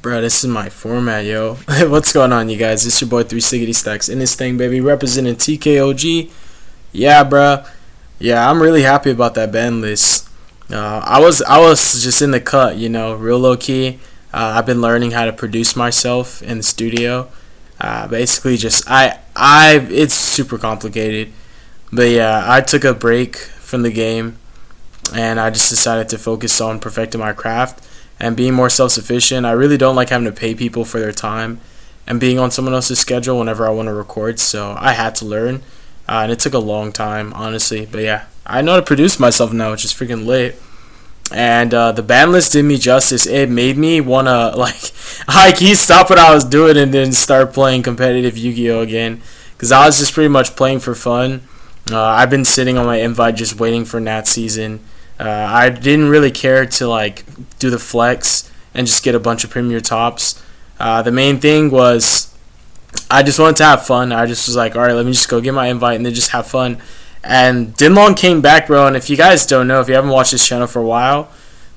Bro, this is my format, yo. What's going on, you guys? It's your boy 360 Stacks in this thing, baby, representing TKOG. Yeah, bro. Yeah, I'm really happy about that ban list. I was just in the cut, real low key. I've been learning how to produce myself in the studio. Basically, it's super complicated. But yeah, I took a break from the game, and I just decided to focus on perfecting my craft and being more self-sufficient. I really don't like having to pay people for their time and being on someone else's schedule whenever I want to record, so I had to learn, and it took a long time, honestly. But yeah, I know how to produce myself now, which is freaking lit. And the ban list did me justice. It made me want to, stop what I was doing and then start playing competitive Yu-Gi-Oh! Again, because I was just pretty much playing for fun. I've been sitting on my invite just waiting for Nat season. I didn't really care to do the flex and just get a bunch of premier tops. The main thing was I just wanted to have fun. I just was like, all right, let me just go get my invite and then just have fun. And Denlong came back, bro. And if you guys don't know, if you haven't watched this channel for a while,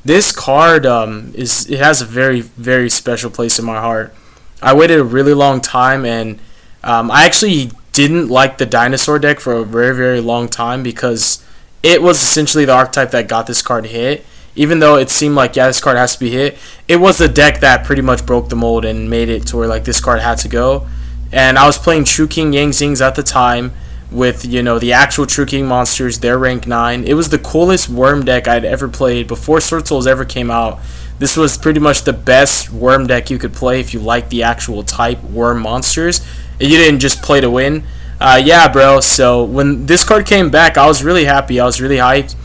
this card it has a very, very special place in my heart. I waited a really long time, and I actually didn't like the dinosaur deck for a very, very long time because it was essentially the archetype that got this card hit. Even though it seemed like, yeah, this card has to be hit, it was the deck that pretty much broke the mold and made it to where this card had to go. And I was playing True King Yang Zings at the time with, the actual True King monsters. They're rank 9. It was the coolest worm deck I'd ever played before SWORDSOUL ever came out. This was pretty much the best worm deck you could play if you liked the actual type worm monsters. And you didn't just play to win. Yeah, bro, so when this card came back, I was really happy. I was really hyped,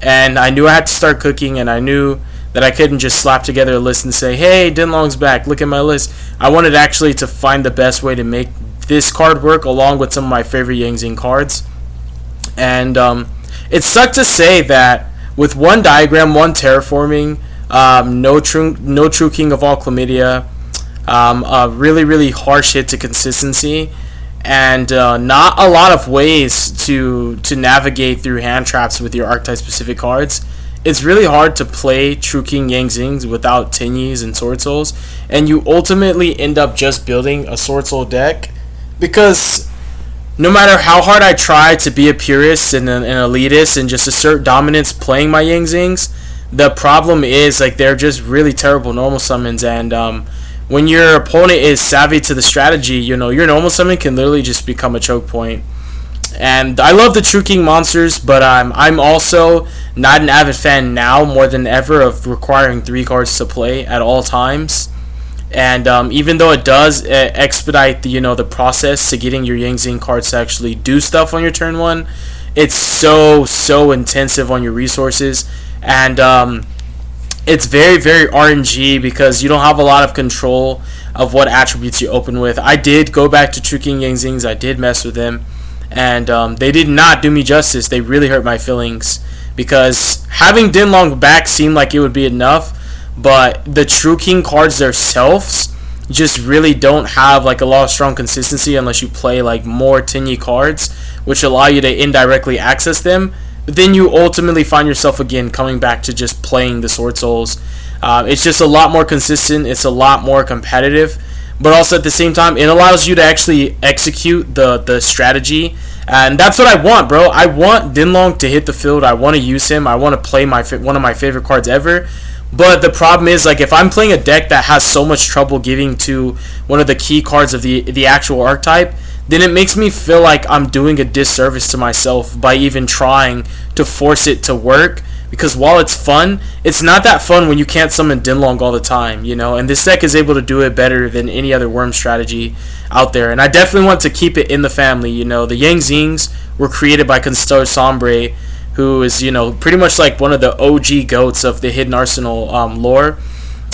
and I knew I had to start cooking, and I knew that I couldn't just slap together a list and say, hey, Denlong's back, look at my list. I wanted actually to find the best way to make this card work along with some of my favorite Yang Zing cards. And it sucked to say that with one diagram, one terraforming, no true king of all chlamydia, a really, really harsh hit to consistency, and not a lot of ways to navigate through hand traps with your archetype specific cards. It's really hard to play True King Yang Zings without Tinyis and Sword Souls, and you ultimately end up just building a Sword Soul deck, because no matter how hard I try to be a purist and an elitist and just assert dominance playing my Yang Zings, the problem is they're just really terrible normal summons. And when your opponent is savvy to the strategy, your normal summon can literally just become a choke point. And I love the True King monsters, but I'm also not an avid fan now more than ever of requiring 3 cards to play at all times. And even though it does expedite the process to getting your Yang Zing cards to actually do stuff on your turn 1, it's so intensive on your resources. And it's very, very RNG because you don't have a lot of control of what attributes you open with. I did go back to True King Yang Zings. I did mess with them, and they did not do me justice. They really hurt my feelings because having Denlong back seemed like it would be enough, but the True King cards themselves just really don't have a lot of strong consistency unless you play more Tinny cards, which allow you to indirectly access them. But then you ultimately find yourself again coming back to just playing the Sword Souls. It's just a lot more consistent. It's a lot more competitive. But also at the same time, it allows you to actually execute the strategy. And that's what I want, bro. I want Denlong to hit the field. I want to use him. I want to play one of my favorite cards ever. But the problem is, if I'm playing a deck that has so much trouble getting to one of the key cards of the actual archetype, then it makes me feel like I'm doing a disservice to myself by even trying to force it to work. Because while it's fun, it's not that fun when you can't summon Denlong all the time, and this deck is able to do it better than any other worm strategy out there. And I definitely want to keep it in the family. The Yang Zings were created by Constellar Sombre, who is, pretty much one of the OG goats of the Hidden Arsenal lore.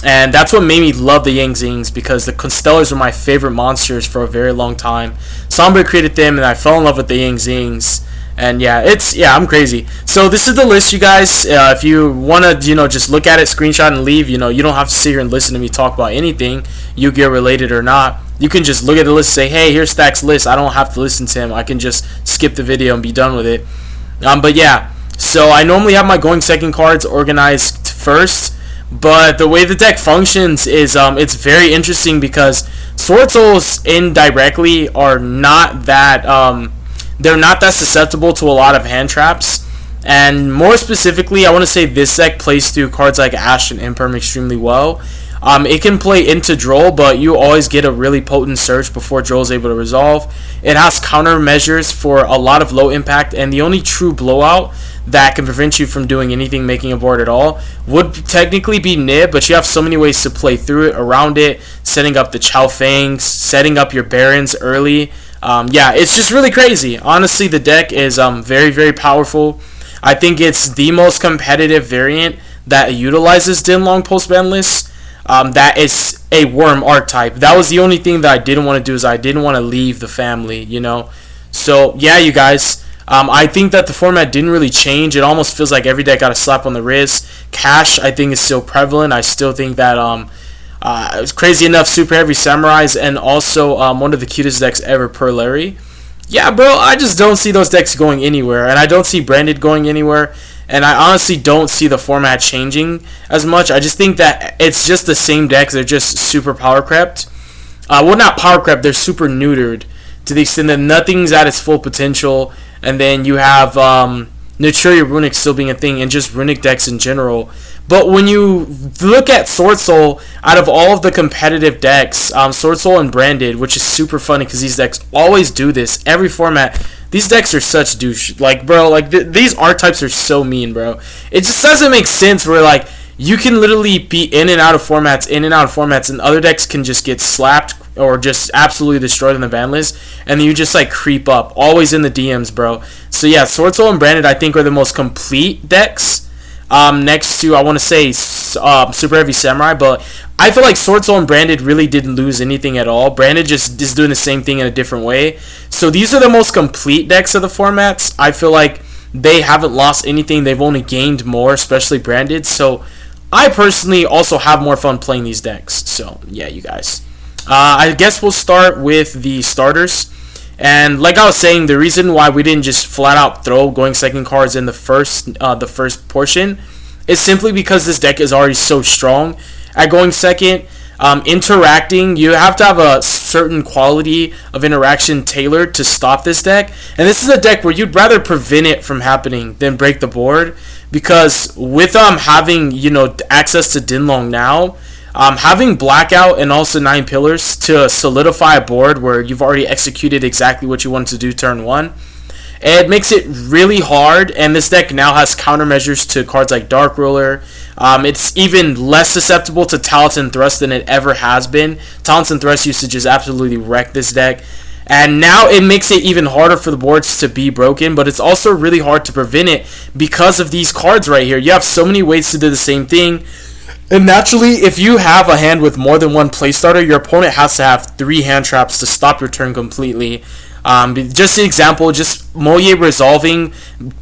And that's what made me love the Yang Zings, because the Constellars were my favorite monsters for a very long time. Sombre created them, and I fell in love with the Yang Zings. And yeah, I'm crazy. So this is the list, you guys. If you want to, just look at it, screenshot, and leave, you don't have to sit here and listen to me talk about anything, Yu-Gi-Oh! Related or not. You can just look at the list and say, hey, here's Stack's list. I don't have to listen to him. I can just skip the video and be done with it. But yeah, so I normally have my going second cards organized first. But the way the deck functions is it's very interesting because Sword Souls indirectly are not that they're not that susceptible to a lot of hand traps. And more specifically, I want to say this deck plays through cards like Ash and Imperm extremely well. It can play into Droll, but you always get a really potent search before Droll is able to resolve. It has countermeasures for a lot of low impact, and the only true blowout that can prevent you from doing anything, making a board at all, would technically be Nib, but you have so many ways to play through it, around it, setting up the Chow Fangs, setting up your Barons early. Yeah, it's just really crazy. Honestly, the deck is very, very powerful. I think it's the most competitive variant that utilizes Denlong post-ban lists. That is a worm archetype. That was the only thing that I didn't want to do, is I didn't want to leave the family, you know. So yeah, you guys, I think that the format didn't really change. It almost feels like every deck got a slap on the wrist. Cash, I think, is still prevalent. I still think that it's crazy enough, Super Heavy Samurais, and also one of the cutest decks ever, Perlary. Yeah, bro, I just don't see those decks going anywhere, and I don't see Branded going anywhere. And I honestly don't see the format changing as much. I just think that it's just the same decks. They're just super power crept. Well, not power crept. They're super neutered to the extent that nothing's at its full potential. And then you have Naturia Runic still being a thing, and just Runic decks in general. But when you look at Sword Soul, out of all of the competitive decks, Sword Soul and Branded, which is super funny because these decks always do this. Every format, these decks are such douche. Like, bro, like these archetypes are so mean, bro. It just doesn't make sense where, like, you can literally be in and out of formats, and other decks can just get slapped or just absolutely destroyed in the ban list, and then you just, like, creep up. Always in the DMs, bro. So, yeah, Sword Soul and Branded, I think, are the most complete decks. Next to, I want to say, Super Heavy Samurai, but I feel like Sword Soul and Branded really didn't lose anything at all. Branded just is doing the same thing in a different way. So these are the most complete decks of the formats. I feel like they haven't lost anything. They've only gained more, especially Branded. So I personally also have more fun playing these decks. So yeah, you guys. I guess we'll start with the starters. And like I was saying, the reason why we didn't just flat out throw going second cards in the first portion is simply because this deck is already so strong at going second. Interacting, you have to have a certain quality of interaction tailored to stop this deck. And this is a deck where you'd rather prevent it from happening than break the board, because with having, you know, access to Denlong now, having Blackout and also 9 Pillars to solidify a board where you've already executed exactly what you wanted to do turn 1, it makes it really hard. And this deck now has countermeasures to cards like Dark Ruler. It's even less susceptible to Talents and Thrust than it ever has been. Talents and Thrust used to just absolutely wreck this deck, and now it makes it even harder for the boards to be broken, but it's also really hard to prevent it because of these cards right here. You have so many ways to do the same thing. And naturally, if you have a hand with more than one play starter, your opponent has to have 3 hand traps to stop your turn completely. Just an example, just Moye resolving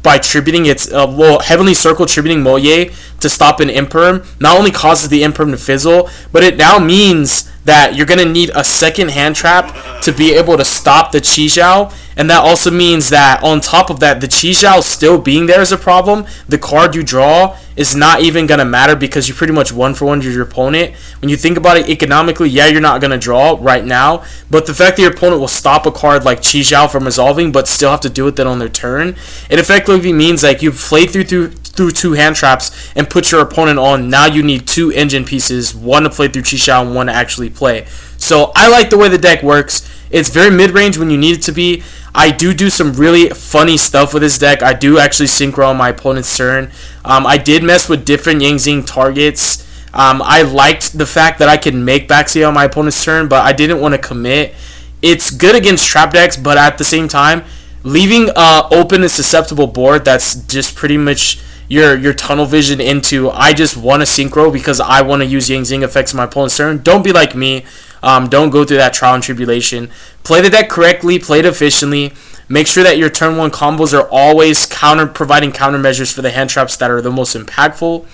by tributing its Heavenly Circle tributing Moye to stop an Imperm not only causes the Imperm to fizzle, but it now means that you're going to need a second hand trap to be able to stop the Chi Zhao. And that also means that on top of that, the Chi Zhao still being there is a problem. The card you draw is not even going to matter because you pretty much 1-for-1 your opponent. When you think about it economically, yeah, you're not going to draw right now, but the fact that your opponent will stop a card like Chi Zhao from resolving but still have to do it then on their turn, it effectively means like you've played through 2 hand traps and put your opponent on. Now you need 2 engine pieces, 1 to play through Chi Zhao and 1 to actually play. So I like the way the deck works. It's very mid-range when you need it to be. I do some really funny stuff with this deck. I do actually synchro on my opponent's turn. I did mess with different Yang Zing targets. I liked the fact that I could make Baxia on my opponent's turn, but I didn't want to commit. It's good against trap decks, but at the same time, leaving open and susceptible board that's just pretty much your tunnel vision into, I just want to synchro because I want to use Yang Zing effects on my opponent's turn. Don't be like me. Don't go through that trial and tribulation. Play the deck correctly, play it efficiently. Make sure that your turn 1 combos are always providing countermeasures for the hand traps that are the most impactful.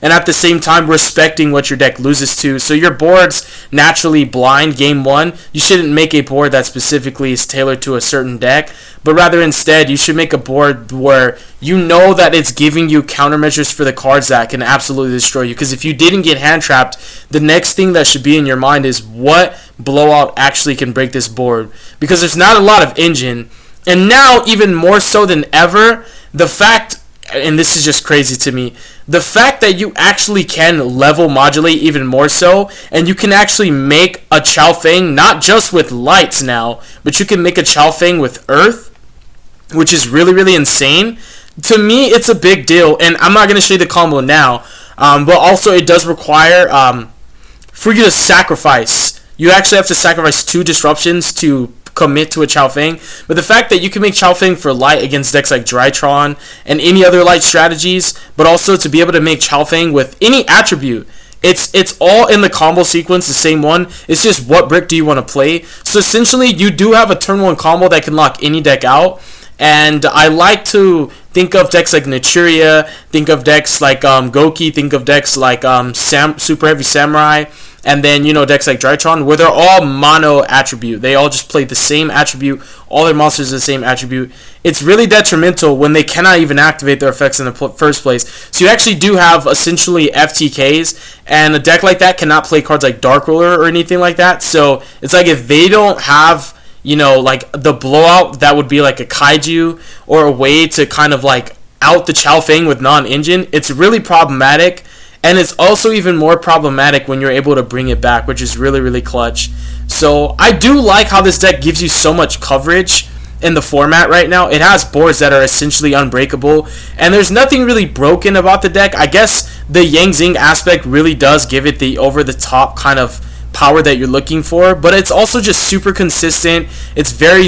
and at the same time respecting what your deck loses to. So your board's naturally blind game one. You shouldn't make a board that specifically is tailored to a certain deck, but rather instead you should make a board where you know that it's giving you countermeasures for the cards that can absolutely destroy you. Because if you didn't get hand trapped, the next thing that should be in your mind is what blowout actually can break this board. Because there's not a lot of engine. And now, even more so than ever, the fact, and this is just crazy to me, the fact that you actually can level modulate even more so, and you can actually make a Chow Fang not just with lights now, but you can make a Chow Fang with earth, which is really, really insane. To me, it's a big deal, and I'm not going to show you the combo now, but also it does require for you to sacrifice. You actually have to sacrifice 2 disruptions to commit to a Chow Fang. But the fact that you can make Chow Fang for light against decks like Drytron and any other light strategies, but also to be able to make Chow Fang with any attribute, it's all in the combo sequence, the same one. It's just what brick do you want to play. So essentially, you do have a turn 1 combo that can lock any deck out. And I like to think of decks like Naturia, think of decks like Goki, think of decks like Super Heavy Samurai, and then, decks like Drytron, where they're all mono attribute. They all just play the same attribute. All their monsters are the same attribute. It's really detrimental when they cannot even activate their effects in the first place. So you actually do have essentially FTKs, and a deck like that cannot play cards like Dark Ruler or anything like that. So it's like if they don't have like the blowout that would be like a kaiju or a way to kind of like out the Chow Fang with non-engine, it's really problematic. And it's also even more problematic when you're able to bring it back, which is really, really clutch. So I do like how this deck gives you so much coverage in the format right now. It has boards that are essentially unbreakable, and there's nothing really broken about the deck. I guess the Yang Zing aspect really does give it the over-the-top kind of power that you're looking for, but it's also just super consistent. It's very,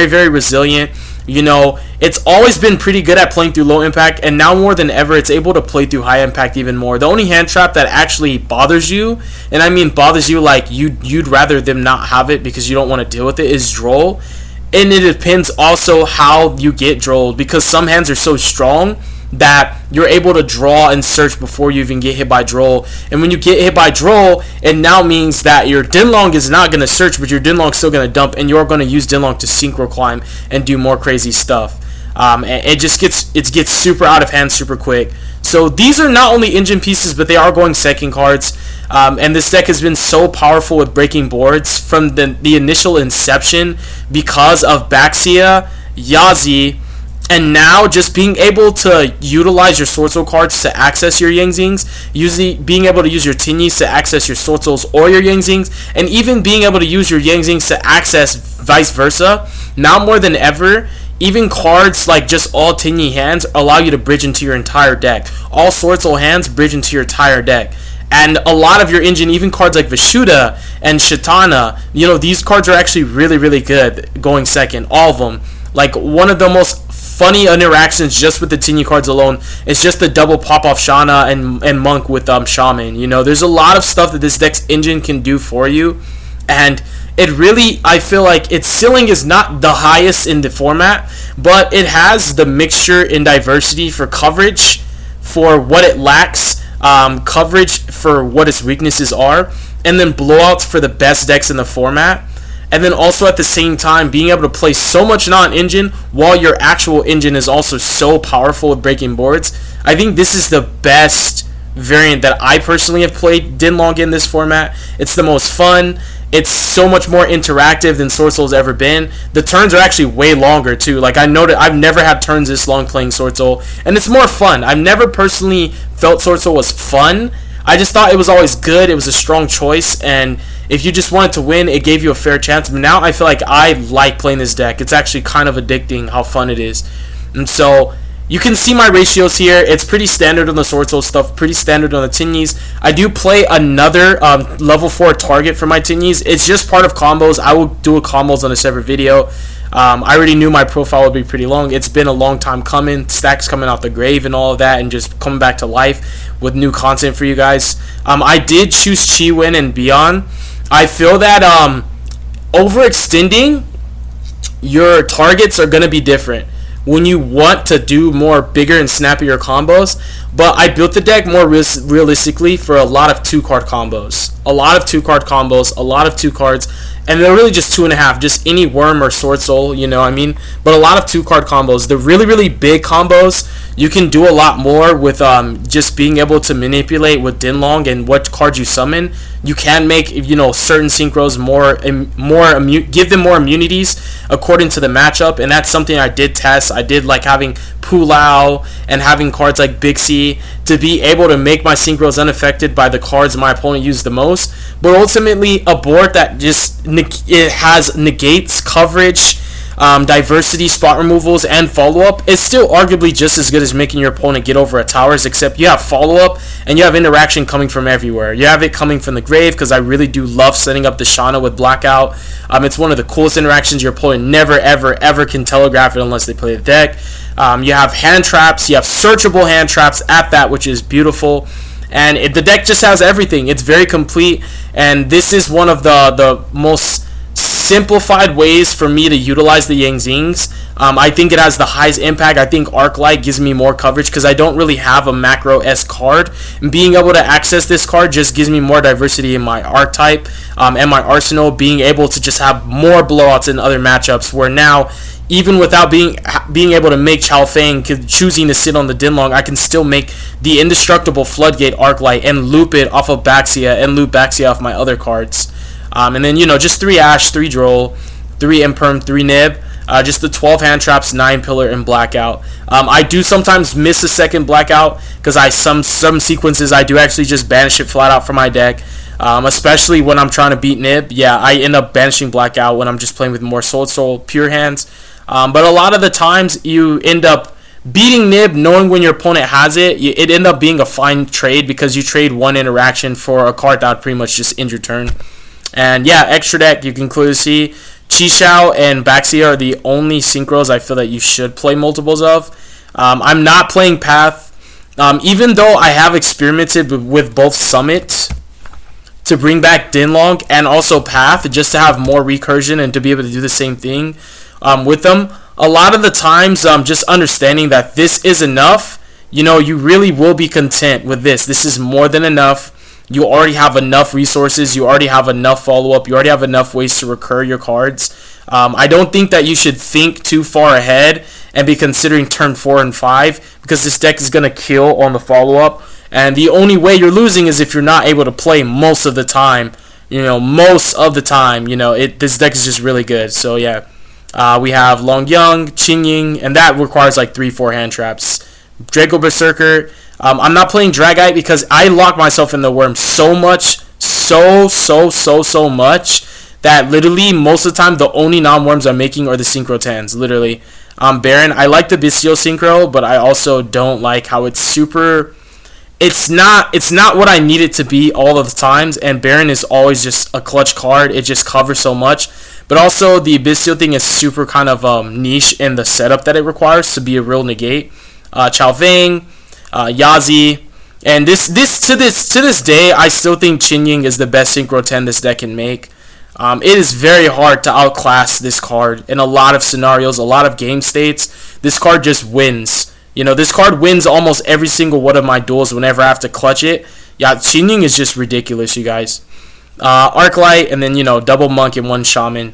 very resilient. It's always been pretty good at playing through low impact, and now more than ever, it's able to play through high impact even more. The only hand trap that actually bothers you, and I mean bothers you like you'd rather them not have it because you don't want to deal with it, is Droll. And it depends also how you get Drolled, because some hands are so strong that you're able to draw and search before you even get hit by Droll. And when you get hit by Droll, it now means that your Denlong is not going to search, but your Denlong's still going to dump, and you're going to use Denlong to synchro climb and do more crazy stuff. And it just gets super out of hand super quick. So these are not only engine pieces, but they are going second cards. And this deck has been so powerful with breaking boards from the initial inception because of Baxia, Yazi, and now just being able to utilize your SWORDSOUL cards to access your Yang Zings, being able to use your Tinyis to access your SWORDSOULs or your Yang Zings, and even being able to use your Yang Zings to access vice versa. Now more than ever, even cards like just all Tinyi hands allow you to bridge into your entire deck. All SWORDSOUL hands bridge into your entire deck. And a lot of your engine, even cards like Vishuddha and Shatana, these cards are actually really, really good going second. All of them. Like, one of the most funny interactions just with the Tinyi cards alone is just the double pop-off Shana and Monk with Shaman. There's a lot of stuff that this deck's engine can do for you. And it really, I feel like its ceiling is not the highest in the format, but it has the mixture and diversity for coverage for what it lacks, coverage for what its weaknesses are, and then blowouts for the best decks in the format. And then also at the same time being able to play so much non-engine while your actual engine is also so powerful with breaking boards. I think this is the best variant that I personally have played Denlong in this format. It's the most fun. It's so much more interactive than SWORDSOUL's ever been. The turns are actually way longer too. Like, I noted, I've never had turns this long playing SWORDSOUL, and it's more fun. I've never personally felt SWORDSOUL was fun. I just thought it was always good. It was a strong choice, and if you just wanted to win, it gave you a fair chance. But now I feel like I like playing this deck. It's actually kind of addicting how fun it is. And so you can see my ratios here. It's pretty standard on the SWORDSOUL stuff, pretty standard on the Tinyis. I do play another level 4 target for my Tinyis. It's just part of combos. I will do a combos on a separate video. I already knew my profile would be pretty long. It's been a long time coming. Stacks coming out the grave and all of that, and just coming back to life with new content for you guys. I did choose Chi-Win and Beyond. I feel that overextending your targets are going to be different. when you want to do more bigger and snappier combos. But I built the deck more realistically for a lot of 2-card combos. A lot of 2-card combos, a lot of 2 cards, and they're really just 2.5, just any worm or sword soul, you know what I mean? But a lot of 2-card combos. The really, really big combos, you can do a lot more with just being able to manipulate with Denglong and what cards you summon. You can make, you know, certain synchros give them more immunities according to the matchup, and that's something I did test. I did like having Pulao and having cards like Bixie to be able to make my synchros unaffected by the cards my opponent used the most. But ultimately, a board that just negates coverage, diversity, spot removals, and follow-up is still arguably just as good as making your opponent get over at towers, except you have follow-up and you have interaction coming from everywhere. You have it coming from the grave, because I really do love setting up the Shana with Blackout. It's one of the coolest interactions. Your opponent never, ever, ever can telegraph it unless they play the deck. You have hand traps. You have searchable hand traps at that, which is beautiful. And the deck just has everything. It's very complete, and this is one of the most simplified ways for me to utilize the Yang Zings. I think it has the highest impact. I think Arclight gives me more coverage because I don't really have a macro-esque card. And being able to access this card just gives me more diversity in my archetype and my arsenal, being able to just have more blowouts in other matchups, where now, even without being able to make Chao Feng, choosing to sit on the Denlong, I can still make the indestructible Floodgate Arclight and loop it off of Baxia and loop Baxia off my other cards. And then, you know, just 3 Ash, 3 Droll, 3 Imperm, 3 Nib, just the 12 hand traps, 9 Pillar, and Blackout. I do sometimes miss a second Blackout because some sequences I do actually just banish it flat out from my deck. Especially when I'm trying to beat Nib. Yeah, I end up banishing Blackout when I'm just playing with more Sword Soul pure hands. But a lot of the times you end up beating Nib knowing when your opponent has it. It end up being a fine trade because you trade one interaction for a card that would pretty much just end your turn. And yeah, extra deck, you can clearly see Chi-Xiao and Baxia are the only synchros I feel that you should play multiples of. I'm not playing Path, even though I have experimented with both Summit to bring back Denlong and also Path just to have more recursion and to be able to do the same thing with them. A lot of the times, just understanding that this is enough, you know, you really will be content with this. This is more than enough. You already have enough resources. You already have enough follow-up. You already have enough ways to recur your cards. I don't think that you should think too far ahead and be considering turn 4 and 5 because this deck is going to kill on the follow-up. And the only way you're losing is if you're not able to play most of the time. You know, this deck is just really good. So, yeah. We have Long Young, Qin Ying, and that requires like 3-4 hand traps. Draco Berserker. I'm not playing Dragite because I lock myself in the worm so much, so much, that literally most of the time the only non-worms I'm making are the Synchro 10s, literally. Baron, I like the Bistio Synchro, but I also don't like how it's super... It's not what I need it to be all of the times, and Baron is always just a clutch card. It just covers so much. But also, the Abyssal thing is super kind of niche in the setup that it requires to be a real negate. Chao Feng, Yazi, and to this day, I still think Qin Ying is the best Synchro 10 this deck can make. It is very hard to outclass this card in a lot of scenarios, a lot of game states. This card just wins. You know, this card wins almost every single one of my duels whenever I have to clutch it. Yeah, Qin Ying is just ridiculous, you guys. Arclight, and then, you know, double Monk and 1 Shaman.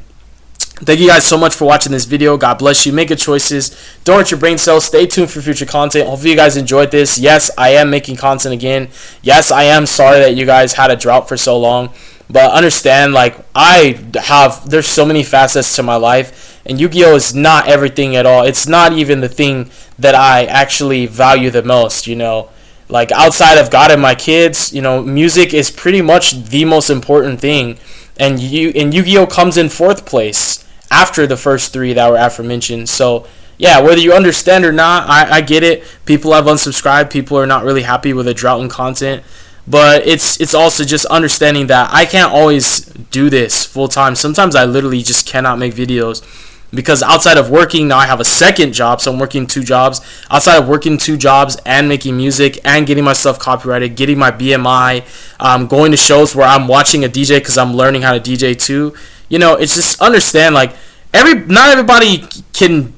Thank you guys so much for watching this video. God bless you. Make good choices. Don't hurt your brain cells. Stay tuned for future content. Hopefully you guys enjoyed this. Yes, I am making content again. Yes, I am sorry that you guys had a drought for so long. But understand, like, there's so many facets to my life. And Yu-Gi-Oh! Is not everything at all. It's not even the thing that I actually value the most, you know. Like, outside of God and my kids, you know, music is pretty much the most important thing. And Yu-Gi-Oh! Comes in 4th place after the first 3 that were aforementioned. So, yeah, whether you understand or not, I get it. People have unsubscribed. People are not really happy with the drought in content. But it's also just understanding that I can't always do this full time. Sometimes I literally just cannot make videos. Because outside of working, now I have a second job, so I'm working 2 jobs. Outside of working 2 jobs and making music and getting myself copyrighted, getting my BMI, going to shows where I'm watching a DJ because I'm learning how to DJ too. You know, it's just understand, like, not everybody can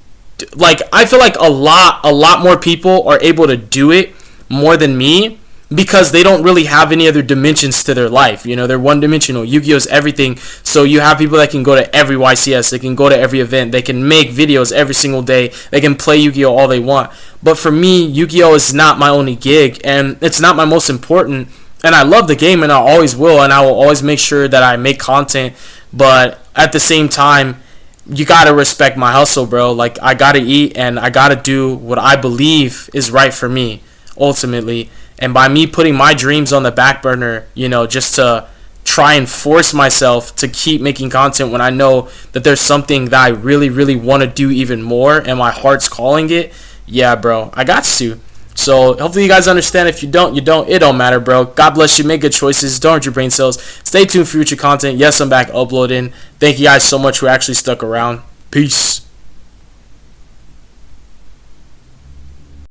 like, I feel like a lot more people are able to do it more than me, because they don't really have any other dimensions to their life. You know, they're one dimensional. Yu-Gi-Oh's everything. So you have people that can go to every YCS, they can go to every event, they can make videos every single day, they can play Yu-Gi-Oh all they want. But for me, Yu-Gi-Oh is not my only gig, and it's not my most important. And I love the game, and I always will, and I will always make sure that I make content. But at the same time, you gotta respect my hustle, bro. Like, I gotta eat, and I gotta do what I believe is right for me, ultimately. And by me putting my dreams on the back burner, you know, just to try and force myself to keep making content when I know that there's something that I really, really want to do even more, and my heart's calling it, yeah, bro, I got to. So hopefully you guys understand. If you don't, you don't. It don't matter, bro. God bless you. Make good choices. Don't hurt your brain cells. Stay tuned for future content. Yes, I'm back uploading. Thank you guys so much who actually stuck around. Peace.